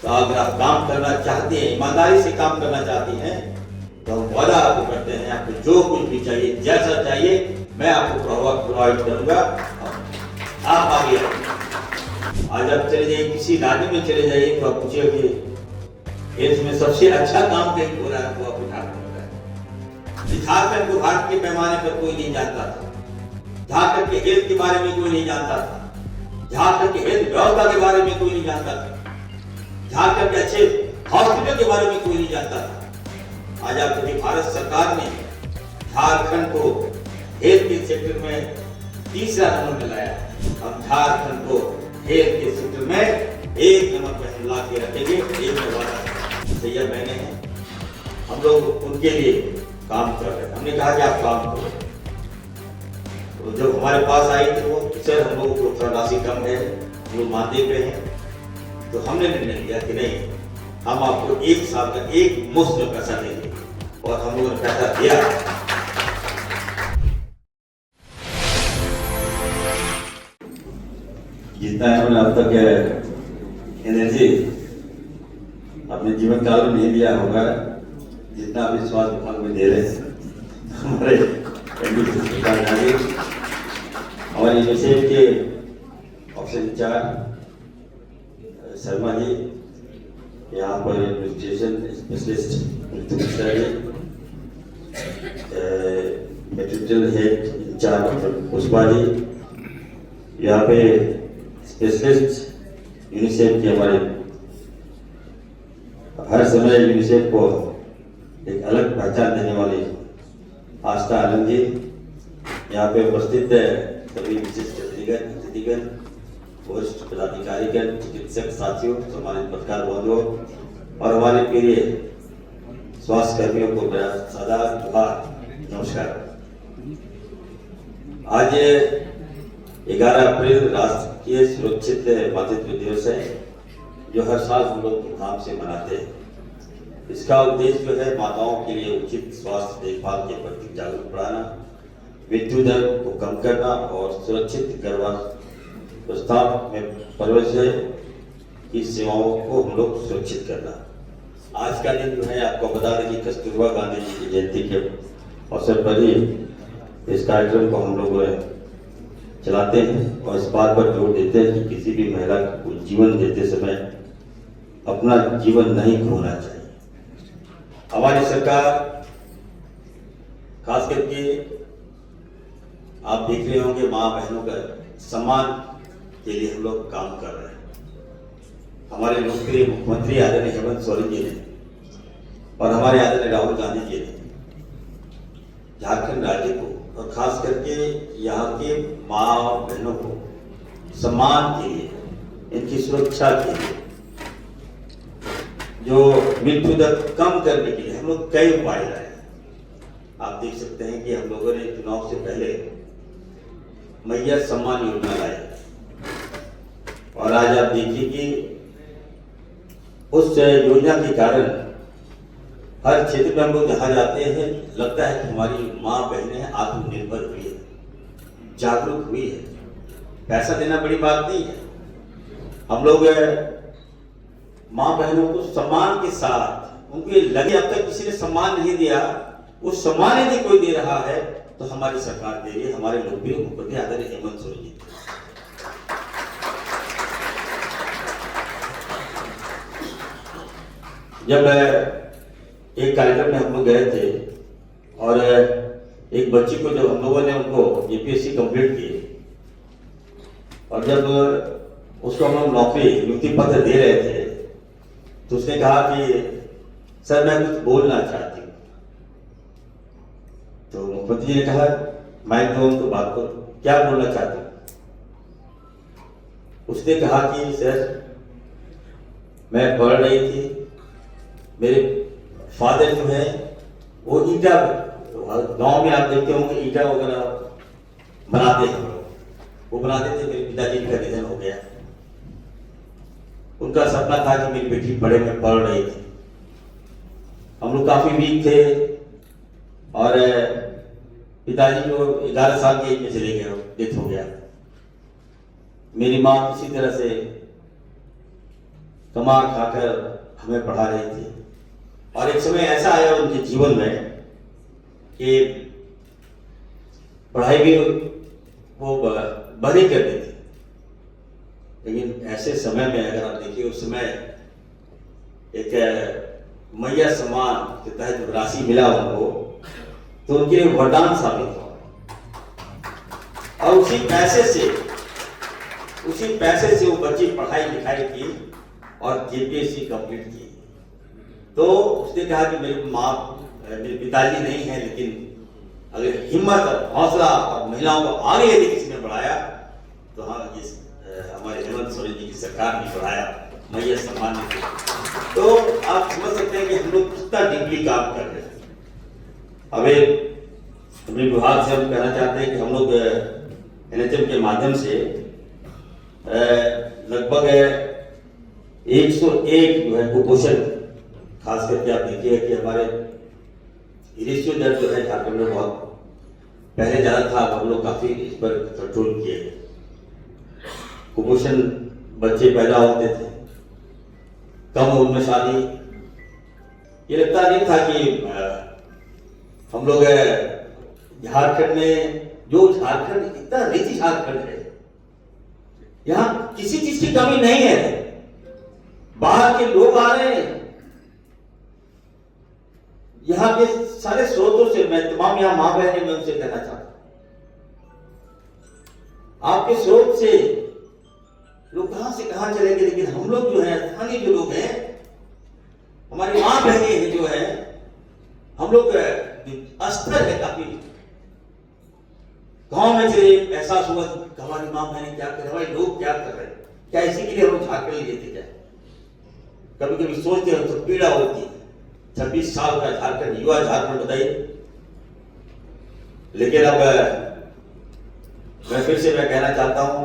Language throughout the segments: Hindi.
तो अगर आप काम करना चाहते हैं, ईमानदारी से काम करना चाहते हैं, तो हम वादा आपको करते हैं, आपको जो कुछ भी चाहिए, जैसा चाहिए, मैं आपको प्रोवाइड करूंगा। आप आगे आज आप चले जाइए, किसी राज्य में चले जाइए, तो आप पूछिए कि इसमें सबसे अच्छा काम कहीं हो रहा है, तो आपको झारखंड का। झारखंड को भारत के पैमाने पर कोई नहीं जानता था, झारखंड के हेल्थ के बारे में कोई नहीं जानता था, झारखंड के हेल्थ व्यवस्था के बारे में कोई नहीं जानता था, झारखंड के अच्छे हॉस्पिटल के बारे में कोई नहीं जानता था। आज आप देखिए, भारत सरकार ने झारखंड को हेल्थ के सेक्टर में तीसरा नंबर में लाया। हम झारखंड को हेल्थ के सेक्टर में 1 नंबर पर ला के रखेंगे, ये मैं वादा भैया मैंने है। हम लोग उनके लिए काम कर रहे हैं। हमने कहा कि आप काम करो, तो जब हमारे पास आई थी वो सर हम लोगों को थोड़ा राशि कम है, हम लोग मान देख रहे हैं, तो हमने निर्णय लिया कि नहीं, हम आपको 1 साल का एक मुफ्त में पैसा देंगे, और हम लोगों ने पैसा दिया। जितना हमने अब तक एनर्जी अपने जीवन काल में नहीं दिया होगा, जितना अभी स्वास्थ्य विभाग में दे रहे हैं हमारे हमारे यूनिसेफ के ऑफिसर इंचार्ज शर्मा जी, यहाँ पर nutrition specialist medical head incharge Pushpa ji, यहाँ पे स्पेशलिस्ट यूनिसेफ के हमारे हर समय यूनिसेफ को एक अलग पहचान देने वाली आस्था आनंद जी, यहाँ पे उपस्थित सभी विशिष्ट अतिथिगण, वरिष्ठ पदाधिकारीगण, चिकित्सक साथियों, सम्मानित पत्रकार बंधुओं और हमारे प्रिय स्वास्थ्य कर्मियों को मेरा सादर नमस्कार। आज 11 अप्रैल राष्ट्रीय सुरक्षित मातृत्व दिवस है, जो हर साल हम लोग धूमधाम से मनाते हैं। इसका उद्देश्य जो है, माताओं के लिए उचित स्वास्थ्य देखभाल के प्रति जागरूक बढ़ाना, मृत्यु दर को कम करना और सुरक्षित गर्भावस्था में परवरिश की सेवाओं को हम लोग सुरक्षित करना। आज का दिन जो है, आपको बता दें कि कस्तूरबा गांधी जी की जयंती के अवसर पर ही इस कार्यक्रम को हम लोग चलाते हैं और इस बात पर जोर देते हैं कि किसी भी महिला को जीवन देते समय अपना जीवन नहीं खोना चाहिए। हमारी सरकार खास करके आप देख रहे होंगे, माँ बहनों का सम्मान के लिए हम लोग काम कर रहे हैं। हमारे लोकप्रिय मुख्यमंत्री आदरणीय हेमंत सोरेन जी ने और हमारे आदरणीय राहुल गांधी जी ने झारखंड राज्य को और खास करके यहाँ के माँ और बहनों को सम्मान के लिए, इनकी सुरक्षा के लिए, जो मृत्यु दर कम करने के लिए हम लोग कई उपाय लाए। आप देख सकते हैं कि हम लोगों ने चुनाव से पहले मैया सम्मान योजना लाई, और आज आप देखिए कि उस योजना के कारण हर क्षेत्र में हम लोग जहाँ जाते हैं, लगता है कि हमारी माँ बहनें आत्मनिर्भर हुई है, जागरूक हुई है। पैसा देना बड़ी बात नहीं है, हम लोग माँ बहनों को सम्मान के साथ, उनको ये लगे अब तक किसी ने सम्मान नहीं दिया, उस सम्मान यदि कोई दे रहा है तो हमारी सरकार दे रही है, हमारे लोकप्रिय मुख्यमंत्री आदरणीय हेमंत सोरेन जी। जब एक कार्यक्रम में हम लोग गए थे और एक बच्ची को, जब हम लोगों ने उनको यूपीएससी कंप्लीट किए और जब उसको हम लोग नौकरी नियुक्ति पत्र दे रहे थे, तो उसने कहा कि सर मैं कुछ बोलना चाहती हूँ। तो मुख्यमंत्री जी ने कहा माइक दो उनको, बात करो, क्या बोलना चाहती हूँ। उसने कहा कि सर मैं पढ़ रही थी, मेरे फादर जो है वो ईटा, गांव में आप देखते होंगे ईटा वगैरह बनाते हैं, वो बनाते थे। मेरे पिताजी का निधन हो गया। उनका सपना था कि मेरी बेटी बड़े में पढ़ रही थी। हम लोग काफी वीक थे और पिताजी जो 11 साल की एज में चले गए, डेथ हो गया। मेरी माँ किसी तरह से कमा खाकर हमें पढ़ा रही थी। और एक समय ऐसा आया उनके जीवन में कि पढ़ाई भी वो बड़ी करती थी, लेकिन ऐसे समय में अगर आप देखिए उस समय एक मैया सम्मान के तहत राशि मिला उनको, तो उनके लिए वरदान साबित हुआ। और उसी पैसे से वो बच्ची पढ़ाई लिखाई की और जेपीएससी कंप्लीट की। तो उसने कहा कि मेरे पिताजी नहीं है, लेकिन अगर हिम्मत और हौसला और महिलाओं को आगे यदि किसी ने बढ़ाया तो हाँ, ये हमारे हेमंत सोरेन जी की सरकार ने बढ़ाया, मैया सम्मान ने। तो आप समझ सकते हैं कि हम लोग कितना डीपली काम कर रहे हैं। अभी अपने विभाग से हम कहना चाहते हैं कि हम लोग NHM के माध्यम से लगभग 101 जो है कुपोषण, खास करके आप देखिए कि हमारे रेशियो दर जो है झारखंड में बहुत पहले ज़्यादा था, अब हम लोग काफ़ी इस पर कंट्रोल किए। कुपोषण बच्चे पैदा होते थे, कम उम्र में शादी, ये लगता नहीं था कि हम लोग झारखंड में, जो झारखंड इतना रिच झारखंड है, यहाँ किसी चीज की कमी नहीं है। बाहर के लोग आ रहे हैं, यहाँ के सारे स्रोतों से मैं तमाम यहाँ मां बहने में उनसे कहना चाहता हूं, आपके स्रोत से लोग कहां से कहां चलेंगे, लेकिन हम लोग जो है स्थानीय जो लोग हैं, हमारी मां बहने हैं जो है, हम लोग स्तर है काफी। गांव में चले एहसास हुआ कि हमारी मां बहने क्या कर रहे, हमारे लोग क्या कर रहे हैं, क्या इसी के लिए हम लोग झारखंड लेते जाए। कभी कभी सोचते हैं तो पीड़ा होती है। 26 साल का झारखंड, युवा झारखंड बताइए। लेकिन अब मैं फिर से कहना चाहता हूं,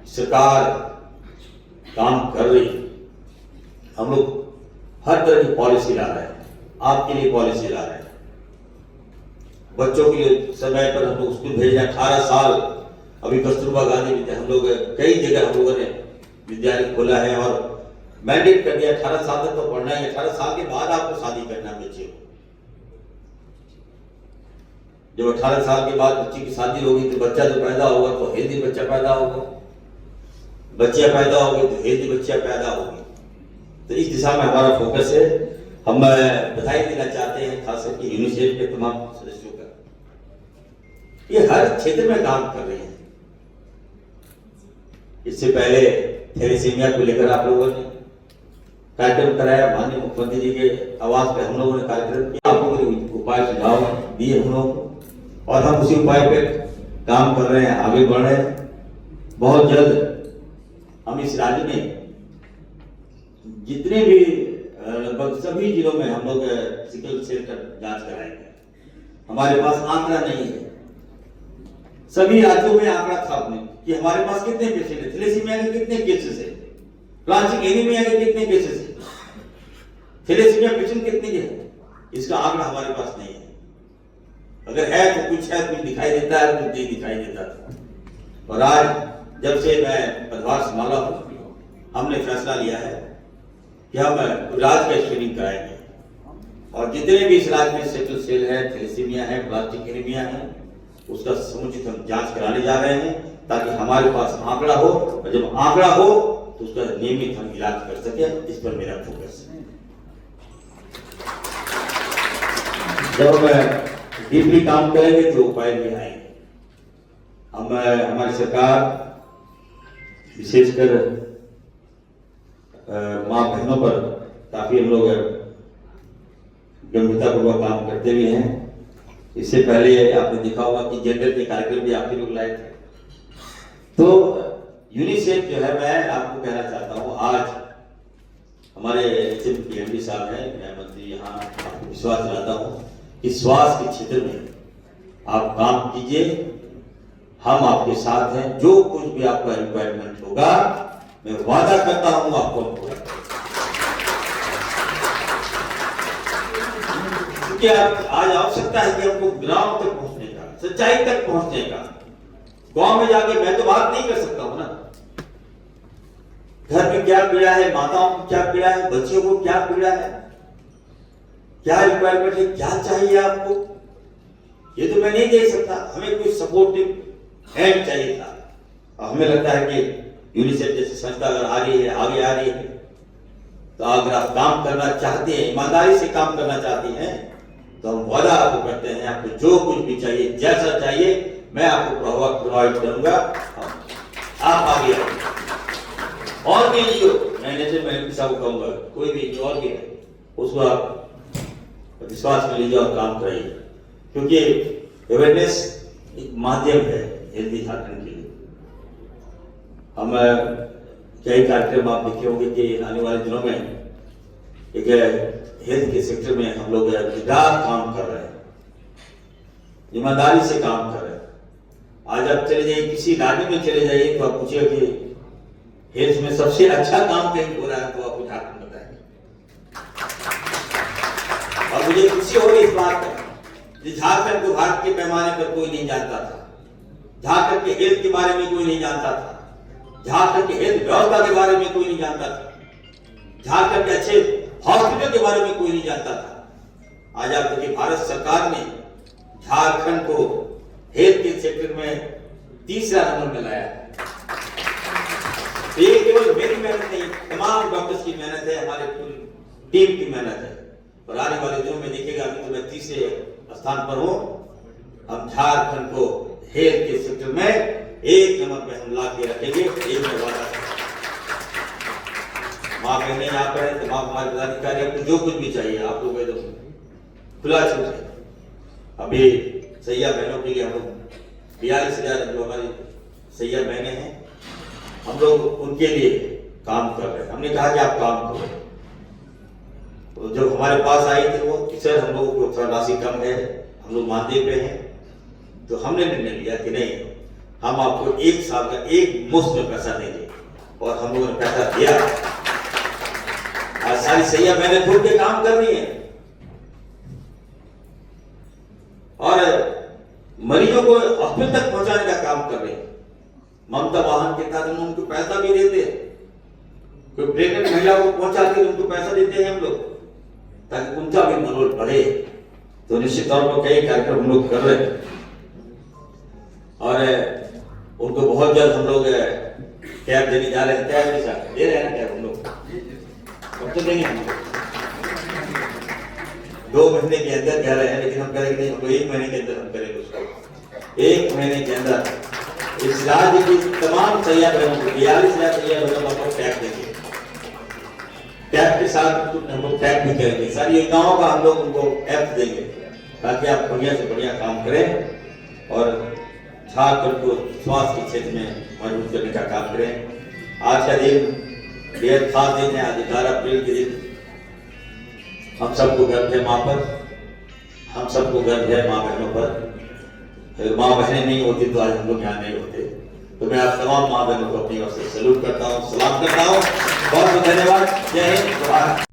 सरकार काम कर रही है। हम लोग हर तरह की पॉलिसी ला रहे हैं, आपके लिए पॉलिसी ला रहे हैं। बच्चों के लिए समय पर हम लोग स्कूल भेज रहे हैं। 18 साल अभी कस्तूरबा गांधी विद्या, हम लोग कई जगह हम लोगों ने विद्यालय खोला है और मैंडेट कर दिया 18 साल तक तो पढ़ना है। 18 साल के बाद आपको शादी करना है बच्चे को। जब 18 साल के बाद बच्ची की शादी होगी तो बच्चा जो पैदा होगा तो हेल्दी बच्चा पैदा होगा, बच्चियां पैदा होगी तो हेल्दी बच्चियां पैदा होगी। तो इस दिशा में हमारा फोकस है। हम बधाई देना चाहते हैं खास करके यूनिसेफ के तमाम सदस्यों का, ये हर क्षेत्र में काम कर रहे हैं। इससे पहले थैलेसीमिया को लेकर आप लोगों ने कार्यक्रम कराया, माननीय मुख्यमंत्री जी के आवास पे हम लोगों ने कार्यक्रम किया, आप लोगों ने उपाय सुझाव दिए हम लोगों को, और हम उसी उपाय पे काम कर रहे हैं, आगे बढ़ रहे हैं। बहुत जल्द हम इस राज्य में जितने भी लगभग सभी जिलों में हम लोग सिकल सेल का जांच कराएंगे। हमारे पास आंकड़ा नहीं है, सभी राज्यों में आंकड़ा था अपने कि हमारे पास कितने पेशेंट है, थैलेसीमिया के कितने केसेस है, प्लास्टिक एनीमिया के कितने केसेस है, थैलेसीमिया पेशेंट कितने हैं, इसका आंकड़ा हमारे पास नहीं है। अगर है तो कुछ दिखाई देता है, कुछ नहीं दिखाई देता था। और आज जब से मैं पदभार संभाला हूं, हमने फैसला लिया है कि हम राज्य का स्क्रीनिंग कराएंगे और जितने भी इस राज्य में सिकल सेल है, थैलेसीमिया है, प्लास्टिक एनीमिया है, उसका समुचित हम जांच कराने जा रहे हैं ताकि हमारे पास आंकड़ा हो, और जब आंकड़ा हो तो उसका नियमित हम इलाज कर सके। इस पर मेरा फोकस है। जब हम डीपली काम करेंगे तो उपाय भी आएंगे। हमारी सरकार विशेषकर मां बहनों पर काफी हम लोग गंभीरतापूर्वक काम करते भी हैं। इससे पहले आपने देखा होगा कि जेंडर के कार्यक्रम भी आप ही लोग लाए थे। तो यूनिसेफ जो है, मैं आपको कहना चाहता हूं, आज हमारे एमडी साहब हैं, मैं मंत्री, यहाँ आपको विश्वास दिलाता हूं कि स्वास्थ्य के क्षेत्र में आप काम कीजिए, हम आपके साथ हैं। जो कुछ भी आपका रिक्वायरमेंट होगा, मैं वादा करता हूं आपको पूरा। क्योंकि आज आवश्यकता है कि हमको ग्राउंड तक पहुंचने का, सच्चाई तक पहुंचने का। गांव में जाके मैं तो बात नहीं कर सकता हूं ना, घर में क्या पीड़ा है, माताओं को क्या पीड़ा है, बच्चों को क्या पीड़ा है, क्या रिक्वायरमेंट है, क्या चाहिए आपको, ये तो मैं नहीं दे सकता। हमें कोई सपोर्टिव हैंड चाहिए था। और हमें लगता है कि यूनिसेफ जैसी संस्था अगर आ रही है, आगे आ रही है, तो अगर आप काम करना चाहते हैं, ईमानदारी से काम करना चाहते हैं, तो हम वादा आपको करते हैं, आपको जो कुछ भी चाहिए, जैसा चाहिए, मैं आपको प्रोवाइड करूंगा। आप आगे आओ। और भी जो मैनेजर साहब को कहूंगा, कोई भी और भी है, उसको आप विश्वास में लीजिए और काम कराइए, क्योंकि अवेयरनेस एक माध्यम है हेल्दी झारखंड के लिए। हम कई कार्यक्रम आप देखे होंगे कि आने वाले दिनों में एक हेल्थ के सेक्टर में हम लोग लगातार काम कर रहे हैं, ईमानदारी से काम कर रहे हैं। आज आप चले जाइए, किसी राज्य में चले जाइए, तो आप पूछिए कि हेल्थ में सबसे अच्छा काम कहीं हो रहा है, तो आपको झारखंड बताएंगे। और मुझे खुशी हो रही इस बात पर, झारखंड को भारत के पैमाने पर कोई नहीं जानता था, झारखंड के हेल्थ के बारे में कोई नहीं जानता था, झारखंड के हेल्थ व्यवस्था के बारे में कोई नहीं जानता था, झारखंड के अच्छे हॉस्पिटल के बारे में कोई नहीं जानता था। आज आप देखिए, भारत सरकार ने झारखंड को हेल्थ के सेक्टर में तीसरा नंबर में लाया है। ये केवल मेरी मेहनत नहीं, तमाम डॉक्टर्स की मेहनत है, हमारे पूरी टीम की मेहनत है। और आने वाले दिनों में देखिएगा, अभी तो मैं तीसरे स्थान पर हूं। हम झारखंड को हेल्थ के सेक्टर में एक नंबर पे हम ला के रखेंगे, एक वादा। माँ बहने यहाँ पर है, तमाम हमारे पदाधिकारी, आपको जो कुछ भी चाहिए आप लोग एकदम खुला छूट है। अभी सैया बहनों के लिए हम लोग 42,000 जो हमारी सैया बहने हैं, हम लोग उनके लिए काम कर रहे हैं। हमने कहा कि आप काम करो। तो जब हमारे पास आई थी वो, सर हम लोगों को थोड़ा राशि कम है, हम लोग मानदेय पे हैं, तो हमने निर्णय लिया कि नहीं, हम आपको 1 साल का एक मुफ्त में पैसा देंगे। और हम लोगों ने पैसा दिया। आज सारी सैया बहनें खुद के काम कर रही हैं और मरीजों को हॉस्पिटल तक पहुंचाने का काम कर रहे हैं। ममता वाहन के तहत हम उनको पैसा भी देते हैं, कोई प्रेग्नेंट महिला को पहुंचाते हैं उनको पैसा देते हैं हम लोग, ताकि उनका भी मनोबल बढ़े। तो निश्चित तौर पर कई कार्यक्रम हम लोग कर रहे हैं और उनको बहुत जल्द हम लोग कैब देने जा रहे हैं। कैब दे रहे हैं ना, कैब हम लोग कब तक देंगे? हम 2 महीने के अंदर कह रहे हैं, लेकिन हम करेंगे हमको 1 महीने के अंदर हम करेंगे उसको। 1 महीने के अंदर इस राज्य की तमाम सैया बहनों को 42,000 सैया बहनों को टैग देंगे। टैग के साथ हम लोग टैग भी करेंगे, सारी योजनाओं का हम लोग उनको ऐप देंगे, ताकि आप बढ़िया से बढ़िया काम करें और झारखंड को स्वास्थ्य के क्षेत्र में मजबूत करने का काम करें। आज का दिन बेहद खास दिन है। आज 11 अप्रैल के दिन हम सबको गर्व है माँ पर, हम सबको गर्व है माँ बहनों पर। अगर माँ बहनें नहीं होती तो आज हम लोग यहाँ नहीं होते। तो मैं आप तमाम माँ बहनों को अपनी ओर से सैल्यूट करता हूँ, सलाम करता हूँ। बहुत बहुत धन्यवाद। जय हिंद।